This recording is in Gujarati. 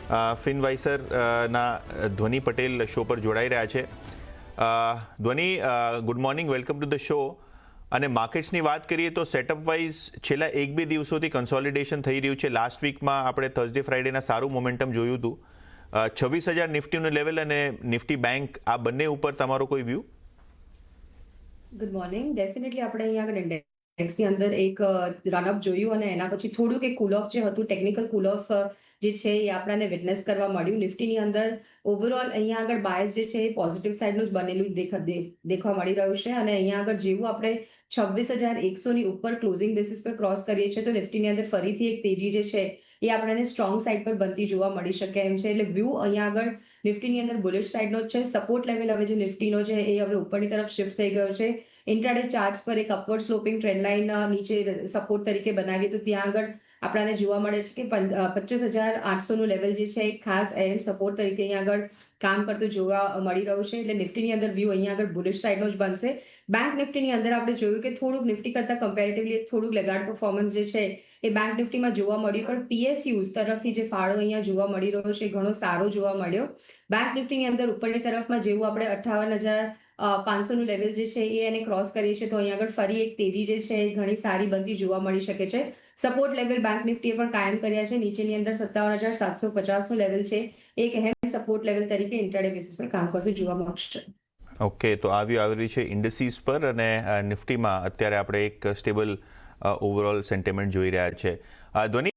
ફિનવાઇસર ના ધ્વની પટેલ શો પર જોડાઈ રહ્યા છે. Dhvani, good morning, welcome to the show. અને માર્કેટ્સની વાત કરીએ તો સેટઅપ વાઇઝ છેલ્લા 1-2 દિવસોથી કન્સોલિડેશન થઈ રહ્યું છે. લાસ્ટ વીકમાં આપણે થર્સડે ફ્રાઇડેના સારું મોમેન્ટમ જોયું હતું. 26,000 નિફ્ટીનું લેવલ અને નિફ્ટી બેંક આ બંને ઉપર તમારો કોઈ વ્યૂ? Good morning. ડેફિનેટલી આપણે અહીંયા આગળ ઇન્ડેક્સની અંદર એક રનઅપ જોયું અને એના પછી થોડુંક એક કુલ ઓફ જે હતું, ટેકનિકલ કુલ ઓફ જે છે એ આપણને વિટનેસ કરવા મળ્યું. નિફ્ટીની અંદર ઓવરઓલ અહીંયા આગળ બાયસ જે છે એ પોઝિટિવ સાઇડનું જ બનેલું દેખવા મળી રહ્યું છે. અને અહીંયા આગળ જેવું આપણે 26,100ની ઉપર ક્લોઝિંગ બેસિસ પર ક્રોસ કરીએ છીએ તો નિફ્ટીની અંદર ફરીથી એક તેજી જે છે એ આપણને સ્ટ્રોંગ સાઇડ પર બનતી જોવા મળી શકે એમ છે. એટલે વ્યૂ અહીંયા આગળ નિફ્ટીની અંદર બુલિશ સાઇડનો જ છે. સપોર્ટ લેવલ હવે જે નિફ્ટીનો છે એ હવે ઉપરની તરફ શિફ્ટ થઈ ગયો છે. ઇન્ટ્રાડે ચાર્ટ્સ પર એક અપવર્ડ સ્લોપિંગ ટ્રેન્ડ લાઇન નીચે સપોર્ટ તરીકે બનાવીએ તો ત્યાં આગળ આપણને જોવા મળે છે કે 25,800નું લેવલ જે છે એક ખાસ અહેમ સપોર્ટ તરીકે અહીંયા આગળ કામ કરતું જોવા મળી રહ્યું છે. એટલે નિફ્ટીની અંદર વ્યૂ અહીંયા આગળ બુલિશ સાઇડનો જ બનશે. બેંક નિફ્ટીની અંદર આપણે જોયું કે થોડુંક નિફ્ટી કરતાં કમ્પેરેટિવલી થોડુંક લેગાર્ડ પરફોર્મન્સ જે છે એ બેંક નિફ્ટીમાં જોવા મળ્યું. પણ પીએસયુઝ તરફથી જે ફાળો અહીંયા જોવા મળી રહ્યો છે ઘણો સારો જોવા મળ્યો. બેંક નિફ્ટીની અંદર ઉપરની તરફમાં જેવું આપણે 58,500નું લેવલ જે છે એ એને ક્રોસ કરીએ છીએ તો અહીંયા આગળ ફરી એક તેજી જે છે એ ઘણી સારી બનતી જોવા મળી શકે છે. સપોર્ટ લેવલ બેંક નિફ્ટીએ પણ કાયમ કર્યા છે. નીચેની અંદર 57,750નું લેવલ છે એક અહેમ સપોર્ટ લેવલ તરીકે ઇન્ટ્રાડે બેસિસ પર કામ કરતું જોવા મળશે. ઓકે, તો આવી રહી છે ઇન્ડસ્ટ્રીઝ પર અને નિફ્ટીમાં અત્યારે આપણે એક સ્ટેબલ ઓવરઓલ સેન્ટિમેન્ટ જોઈ રહ્યા છે. ધ્વની,